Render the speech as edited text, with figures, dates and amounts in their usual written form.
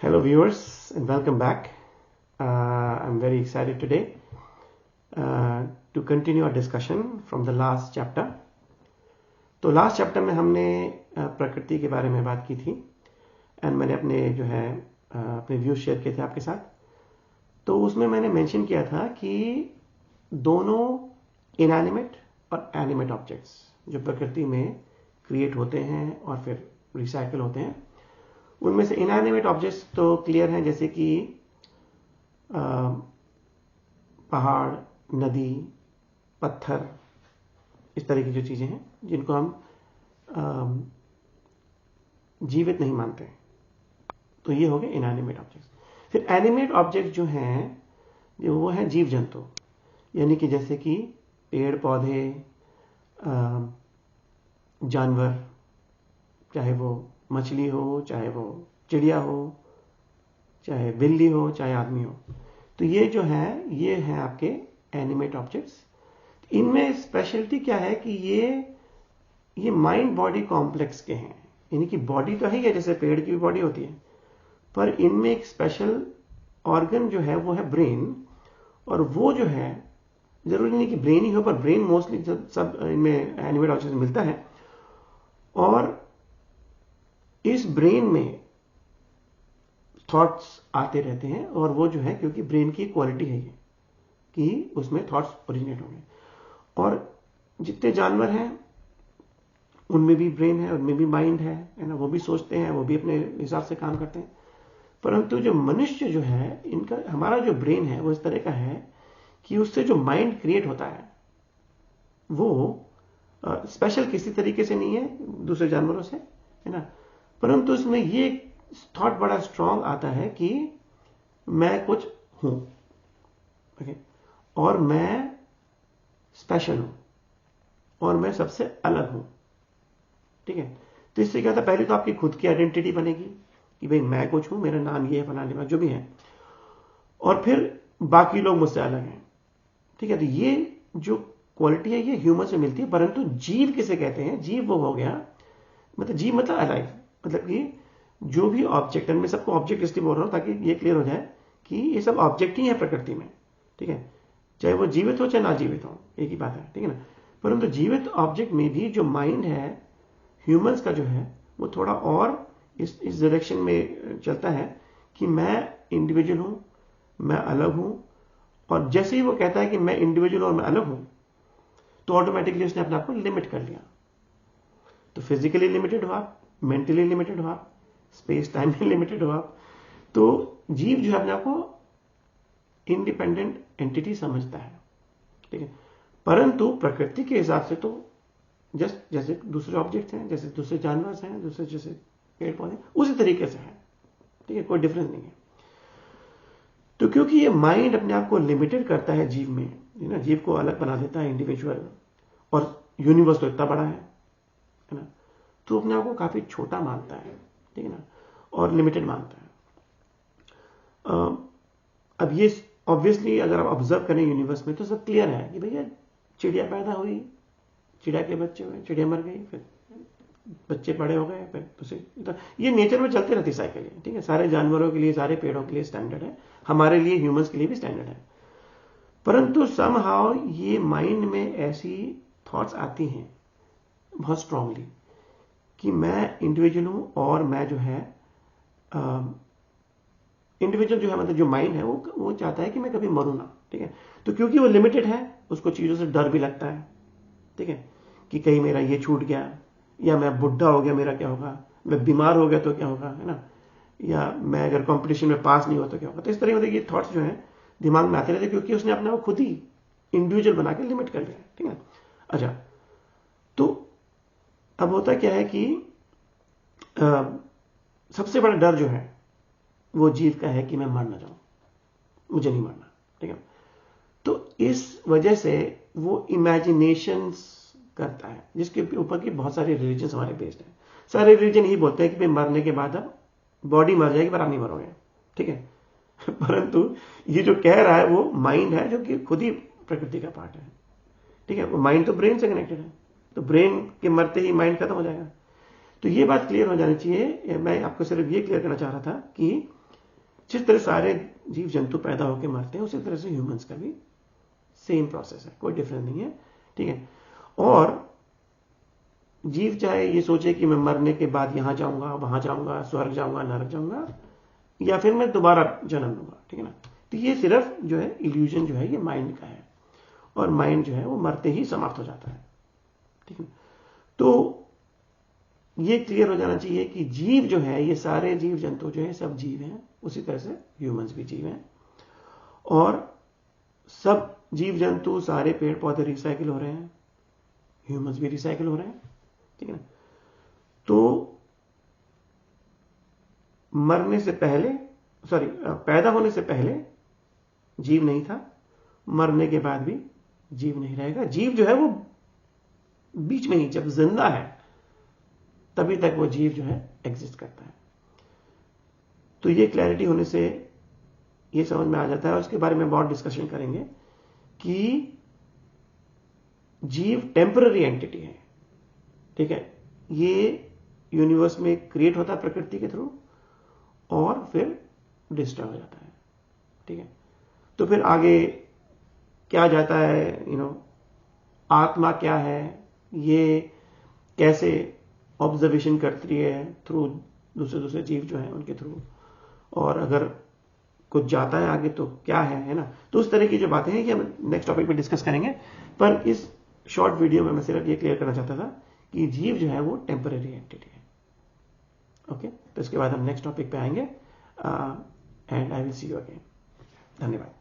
Hello, viewers, and welcome back. I'm very excited today to continue our discussion from the last chapter. तो last chapter में हमने प्रकृति के बारे में बात की थी एंड मैंने अपने व्यूज शेयर किए थे आपके साथ. तो उसमें मैंने मेंशन किया था कि दोनों इनएनिमेट और एनिमेट ऑब्जेक्ट्स जो प्रकृति में क्रिएट होते हैं और फिर रिसाइकल होते हैं, उनमें से इनएनिमेट ऑब्जेक्ट्स तो क्लियर हैं, जैसे कि पहाड़, नदी, पत्थर, इस तरह की जो चीजें हैं जिनको हम जीवित नहीं मानते. तो ये हो गए इनएनिमेट ऑब्जेक्ट्स. फिर एनिमेट ऑब्जेक्ट जो हैं वो है जीव जंतु, यानी कि जैसे कि पेड़ पौधे, जानवर, चाहे वो मछली हो, चाहे वो चिड़िया हो, चाहे बिल्ली हो, चाहे आदमी हो. तो ये जो है ये हैं आपके एनिमेट ऑब्जेक्ट्स. इनमें स्पेशलिटी क्या है कि ये माइंड बॉडी कॉम्प्लेक्स के हैं, यानी कि बॉडी तो ही है जैसे पेड़ की भी बॉडी होती है, पर इनमें एक स्पेशल ऑर्गन जो है वो है ब्रेन. और वो जो है जरूरी नहीं कि ब्रेन ही हो, पर ब्रेन मोस्टली सब इनमें एनिमेट ऑब्जेक्ट्स मिलता है. और इस ब्रेन में थॉट्स आते रहते हैं, और वो जो है क्योंकि ब्रेन की क्वालिटी है ये कि उसमें थॉट्स ओरिजिनेट होंगे. और जितने जानवर हैं उनमें भी ब्रेन है, उनमें भी माइंड है ना, वो भी सोचते हैं, वो भी अपने हिसाब से काम करते हैं. परंतु जो मनुष्य जो है, इनका हमारा जो ब्रेन है वो इस तरह का है कि उससे जो माइंड क्रिएट होता है वो स्पेशल किसी तरीके से नहीं है दूसरे जानवरों से, है ना. परंतु उसमें ये थॉट बड़ा स्ट्रांग आता है कि मैं कुछ हूं, ओके, और मैं स्पेशल हूं, और मैं सबसे अलग हूं. ठीक है. तो इससे क्या होता है, पहले तो आपकी खुद की आइडेंटिटी बनेगी कि भाई मैं कुछ हूं, मेरा नाम ये है, फलाने जो भी है, और फिर बाकी लोग मुझसे अलग हैं. ठीक है. तो ये जो क्वालिटी है ये ह्यूमन से मिलती है. परंतु जीव किसे कहते हैं? जीव वो हो गया, मतलब जीव मतलब अलाइव, मतलब कि जो भी ऑब्जेक्ट, मैं सबको ऑब्जेक्ट इसलिए बोल रहा हूं ताकि ये क्लियर हो जाए कि ये सब ऑब्जेक्ट ही है प्रकृति में. ठीक है. चाहे वो जीवित हो चाहे ना जीवित हो, एक ही बात है. ठीक है ना. परंतु जीवित ऑब्जेक्ट में भी जो माइंड है ह्यूमंस का जो है वो थोड़ा और इस डायरेक्शन में चलता है कि मैं इंडिविजुअल हूं, मैं अलग हूं. और जैसे ही वो कहता है कि मैं इंडिविजुअल और मैं अलग हूं, तो ऑटोमेटिकली उसने अपने आप को लिमिट कर लिया. तो फिजिकली लिमिटेड हो आप, मेंटली लिमिटेड हो आप, स्पेस टाइम में लिमिटेड हो आप. तो जीव जो है अपने आप को इंडिपेंडेंट एंटिटी समझता है. ठीक है. परंतु प्रकृति के हिसाब से तो जस्ट जैसे दूसरे ऑब्जेक्ट्स हैं, जैसे दूसरे जानवर हैं, दूसरे जैसे पेड़ पौधे, उसी तरीके से है. ठीक है. कोई डिफरेंस नहीं है. तो क्योंकि ये माइंड अपने आप को लिमिटेड करता है जीव में, ना, जीव को अलग बना देता है, इंडिविजुअल, और यूनिवर्स तो इतना बड़ा है ना, तो अपने आप को काफी छोटा मानता है. ठीक है ना, और लिमिटेड मानता है. अब ये ऑब्वियसली अगर आप ऑब्जर्व करें यूनिवर्स में तो सब क्लियर है कि भैया चिड़िया पैदा हुई, चिड़िया के बच्चे हुए, चिड़िया मर गई, फिर बच्चे बड़े हो गए, फिर उसे, ये नेचर में चलते रहती साइकिल. ठीक है. सारे जानवरों के लिए, सारे पेड़ों के लिए स्टैंडर्ड है, हमारे लिए ह्यूमंस के लिए भी स्टैंडर्ड है. परंतु समहाउ ये माइंड में ऐसी थॉट्स आती हैं बहुत स्ट्रांगली कि मैं इंडिविजुअल हूं, और मैं जो है इंडिविजुअल जो है, मतलब जो माइंड है वो चाहता है कि मैं कभी मरूं ना. ठीक है. तो क्योंकि वो लिमिटेड है, उसको चीजों से डर भी लगता है. ठीक है. कि कहीं मेरा ये छूट गया, या मैं बुढ़ा हो गया मेरा क्या होगा, मैं बीमार हो गया तो क्या होगा, है ना, या मैं अगर कंपटीशन में पास नहीं हुआ तो क्या होगा. तो इस तरह ये थॉट्स जो है दिमाग में आते रहते, क्योंकि उसने अपने आप खुद ही इंडिविजुअल बना के लिमिट कर लिया. ठीक है. अच्छा, तो अब होता क्या है कि सबसे बड़ा डर जो है वो जीव का है कि मैं मर ना जाऊं, मुझे नहीं मरना. ठीक है. तो इस वजह से वो इमेजिनेशंस करता है, जिसके ऊपर की बहुत सारे रिलीजन हमारे बेस्ड है. सारे रिलीजन यही बोलते हैं कि भाई मरने के बाद अब बॉडी मर जाएगी पर आप नहीं मरोगे. ठीक है. परंतु ये जो कह रहा है वो माइंड है, जो कि खुद ही प्रकृति का पार्ट है. ठीक है. वो माइंड तो ब्रेन से कनेक्टेड है, तो ब्रेन के मरते ही माइंड खत्म हो जाएगा. तो ये बात क्लियर हो जानी चाहिए. मैं आपको सिर्फ ये क्लियर करना चाह रहा था कि जिस तरह सारे जीव जंतु पैदा होकर मरते हैं उसी तरह से ह्यूमंस का भी सेम प्रोसेस है, कोई डिफरेंस नहीं है, ठीक है। और जीव चाहे ये सोचे कि मैं मरने के बाद यहां जाऊंगा, वहां जाऊंगा, स्वर्ग जाऊंगा, नरक जाऊंगा, या फिर मैं दोबारा जन्म लूंगा, ठीक है ना, तो ये सिर्फ जो है इल्यूजन जो है ये माइंड का है, और माइंड जो है वो मरते ही समाप्त हो जाता है, ठीक है। तो ये क्लियर हो जाना चाहिए कि जीव जो है, ये सारे जीव जंतु जो है सब जीव हैं, उसी तरह से ह्यूमंस भी जीव हैं, और सब जीव जंतु सारे पेड़ पौधे रिसाइकिल हो रहे हैं, ह्यूमंस भी रिसाइकिल हो रहे हैं, ठीक है ना। तो मरने से पहले, सॉरी, पैदा होने से पहले जीव नहीं था, मरने के बाद भी जीव नहीं रहेगा। जीव जो है वो बीच में ही, जब जिंदा है तभी तक वो जीव जो है एग्जिस्ट करता है। तो ये क्लैरिटी होने से ये समझ में आ जाता है, और उसके बारे में बहुत डिस्कशन करेंगे कि जीव टेम्पररी एंटिटी है, ठीक है। ये यूनिवर्स में क्रिएट होता है प्रकृति के थ्रू और फिर डिस्ट्रॉय हो जाता है, ठीक है। तो फिर आगे क्या जाता है, आत्मा क्या है, ये कैसे ऑब्जर्वेशन करती है थ्रू दूसरे जीव जो है उनके थ्रू, और अगर कुछ जाता है आगे तो क्या है ना। तो उस तरह की जो बातें हैं कि हम नेक्स्ट टॉपिक पे डिस्कस करेंगे, पर इस शॉर्ट वीडियो में मैं सिर्फ ये क्लियर करना चाहता था कि जीव जो है वो टेम्पररी एंटिटी है, ओके। तो इसके बाद हम नेक्स्ट टॉपिक पे आएंगे, and I will see you again. धन्यवाद।